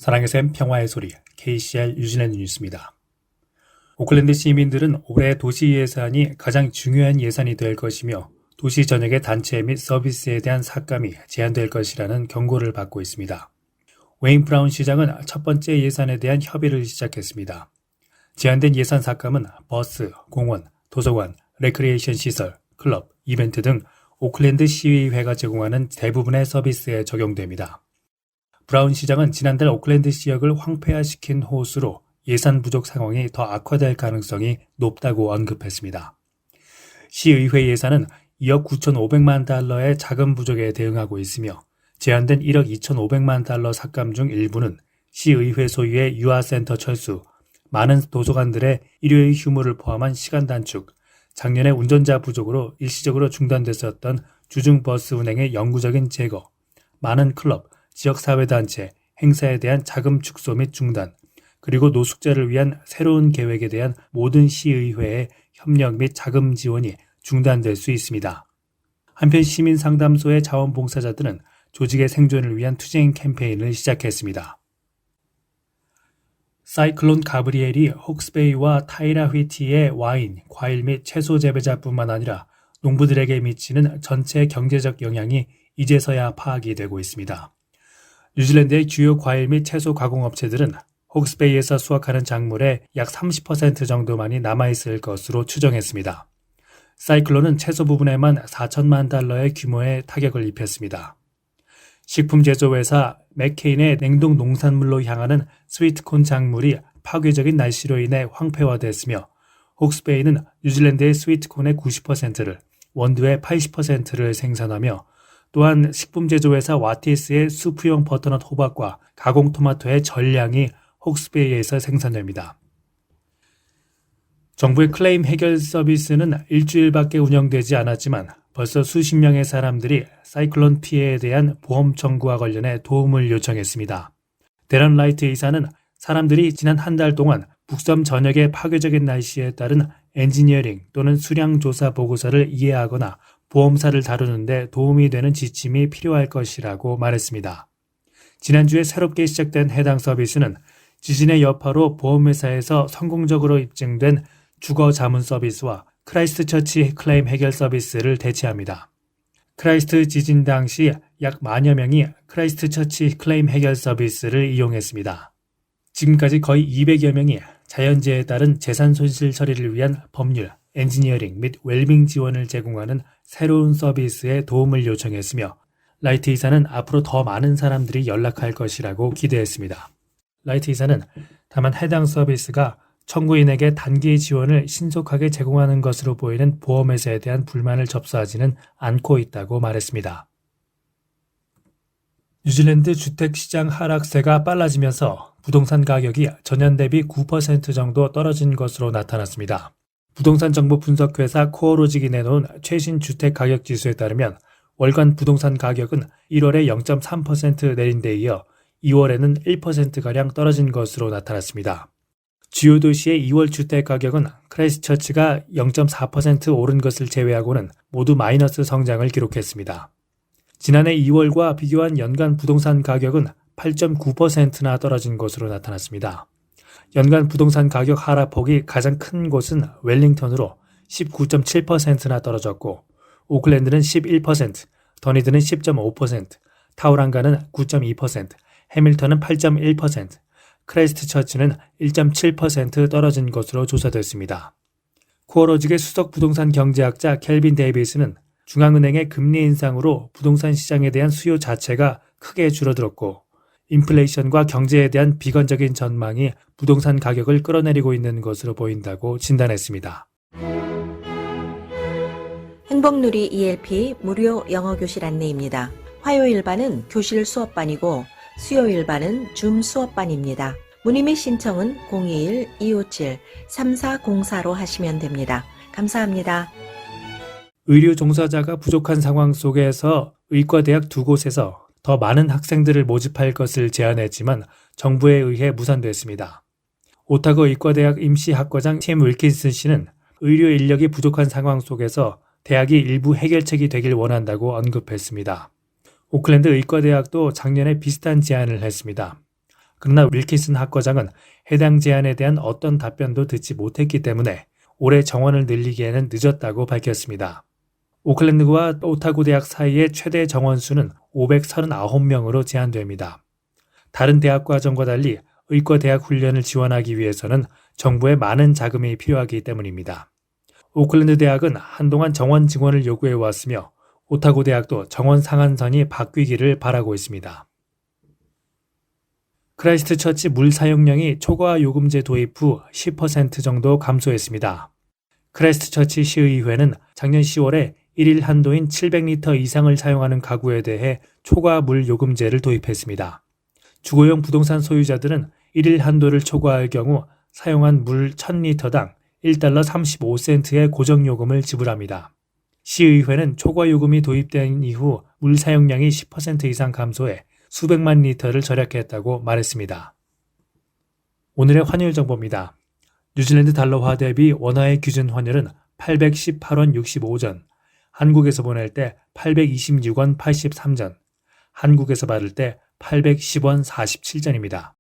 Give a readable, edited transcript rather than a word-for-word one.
사랑의 샘 평화의 소리 KCR 뉴질랜드 뉴스입니다. 오클랜드 시민들은 올해 도시 예산이 가장 중요한 예산이 될 것이며 도시 전역의 단체 및 서비스에 대한 삭감이 제한될 것이라는 경고를 받고 있습니다. 웨인 브라운 시장은 첫 번째 예산에 대한 협의를 시작했습니다. 제한된 예산 삭감은 버스, 공원, 도서관, 레크리에이션 시설, 클럽, 이벤트 등 오클랜드 시의회가 제공하는 대부분의 서비스에 적용됩니다. 브라운 시장은 지난달 오클랜드 지역을 황폐화시킨 호수로 예산 부족 상황이 더 악화될 가능성이 높다고 언급했습니다. 시의회 예산은 2억 9,500만 달러의 자금 부족에 대응하고 있으며 제한된 1억 2,500만 달러 삭감 중 일부는 시의회 소유의 유아센터 철수, 많은 도서관들의 일요일 휴무를 포함한 시간 단축, 작년에 운전자 부족으로 일시적으로 중단됐었던 주중버스 운행의 영구적인 제거, 많은 클럽, 지역사회단체, 행사에 대한 자금 축소 및 중단, 그리고 노숙자를 위한 새로운 계획에 대한 모든 시의회의 협력 및 자금 지원이 중단될 수 있습니다. 한편 시민상담소의 자원봉사자들은 조직의 생존을 위한 투쟁 캠페인을 시작했습니다. 사이클론 가브리엘이 혹스베이와 타이라휘티의 와인, 과일 및 채소 재배자뿐만 아니라 농부들에게 미치는 전체 경제적 영향이 이제서야 파악이 되고 있습니다. 뉴질랜드의 주요 과일 및 채소 가공업체들은 혹스베이에서 수확하는 작물의 약 30% 정도만이 남아있을 것으로 추정했습니다. 사이클론은 채소 부분에만 4천만 달러의 규모의 타격을 입혔습니다. 식품 제조회사 맥케인의 냉동 농산물로 향하는 스위트콘 작물이 파괴적인 날씨로 인해 황폐화됐으며 혹스베이는 뉴질랜드의 스위트콘의 90%를, 원두의 80%를 생산하며 또한 식품 제조회사 와티스의 수프용 버터넛 호박과 가공 토마토의 전량이 혹스베이에서 생산됩니다. 정부의 클레임 해결 서비스는 일주일밖에 운영되지 않았지만 벌써 수십 명의 사람들이 사이클론 피해에 대한 보험 청구와 관련해 도움을 요청했습니다. 데런 라이트 이사는 사람들이 지난 한 달 동안 북섬 전역의 파괴적인 날씨에 따른 엔지니어링 또는 수량 조사 보고서를 이해하거나 보험사를 다루는데 도움이 되는 지침이 필요할 것이라고 말했습니다. 지난주에 새롭게 시작된 해당 서비스는 지진의 여파로 보험회사에서 성공적으로 입증된 주거 자문 서비스와 크라이스트처치 클레임 해결 서비스를 대체합니다. 크라이스트 지진 당시 약 10,000여 명이 크라이스트처치 클레임 해결 서비스를 이용했습니다. 지금까지 거의 200여 명이 자연재해에 따른 재산 손실 처리를 위한 법률, 엔지니어링 및 웰빙 지원을 제공하는 새로운 서비스에 도움을 요청했으며 라이트 이사는 앞으로 더 많은 사람들이 연락할 것이라고 기대했습니다. 라이트 이사는 다만 해당 서비스가 청구인에게 단기 지원을 신속하게 제공하는 것으로 보이는 보험회사에 대한 불만을 접수하지는 않고 있다고 말했습니다. 뉴질랜드 주택시장 하락세가 빨라지면서 부동산 가격이 전년 대비 9% 정도 떨어진 것으로 나타났습니다. 부동산 정보 분석회사 코어로직이 내놓은 최신 주택가격지수에 따르면 월간 부동산 가격은 1월에 0.3% 내린 데 이어 2월에는 1%가량 떨어진 것으로 나타났습니다. 주요 도시의 2월 주택가격은 크라이스트처치가 0.4% 오른 것을 제외하고는 모두 마이너스 성장을 기록했습니다. 지난해 2월과 비교한 연간 부동산 가격은 8.9%나 떨어진 것으로 나타났습니다. 연간 부동산 가격 하락폭이 가장 큰 곳은 웰링턴으로 19.7%나 떨어졌고 오클랜드는 11%, 더니든은 10.5%, 타우랑가는 9.2%, 해밀턴은 8.1%, 크라이스트처치는 1.7% 떨어진 것으로 조사됐습니다. 코어로직의 수석 부동산 경제학자 켈빈 데이비스는 중앙은행의 금리 인상으로 부동산 시장에 대한 수요 자체가 크게 줄어들었고 인플레이션과 경제에 대한 비관적인 전망이 부동산 가격을 끌어내리고 있는 것으로 보인다고 진단했습니다. 행복누리 ELP 무료 영어교실 안내입니다. 화요일반은 교실 수업반이고 수요일반은 줌 수업반입니다. 문의 및 신청은 021-257-3404로 하시면 됩니다. 감사합니다. 의료 종사자가 부족한 상황 속에서 의과대학 두 곳에서 더 많은 학생들을 모집할 것을 제안했지만 정부에 의해 무산됐습니다. 오타고 의과대학 임시학과장 팀 윌킨슨 씨는 의료 인력이 부족한 상황 속에서 대학이 일부 해결책이 되길 원한다고 언급했습니다. 오클랜드 의과대학도 작년에 비슷한 제안을 했습니다. 그러나 윌킨슨 학과장은 해당 제안에 대한 어떤 답변도 듣지 못했기 때문에 올해 정원을 늘리기에는 늦었다고 밝혔습니다. 오클랜드와 오타고 대학 사이의 최대 정원 수는 539명으로 제한됩니다. 다른 대학 과정과 달리 의과 대학 훈련을 지원하기 위해서는 정부의 많은 자금이 필요하기 때문입니다. 오클랜드 대학은 한동안 정원 증원을 요구해 왔으며 오타고 대학도 정원 상한선이 바뀌기를 바라고 있습니다. 크라이스트 처치 물 사용량이 초과 요금제 도입 후 10% 정도 감소했습니다. 크라이스트 처치 시의회는 작년 10월에 1일 한도인 700리터 이상을 사용하는 가구에 대해 초과 물 요금제를 도입했습니다. 주거용 부동산 소유자들은 1일 한도를 초과할 경우 사용한 물 1000리터당 1달러 35센트의 고정요금을 지불합니다. 시의회는 초과 요금이 도입된 이후 물 사용량이 10% 이상 감소해 수백만 리터를 절약했다고 말했습니다. 오늘의 환율 정보입니다. 뉴질랜드 달러화 대비 원화의 기준 환율은 818원 65전, 한국에서 보낼 때 826원 83전, 한국에서 받을 때 810원 47전입니다.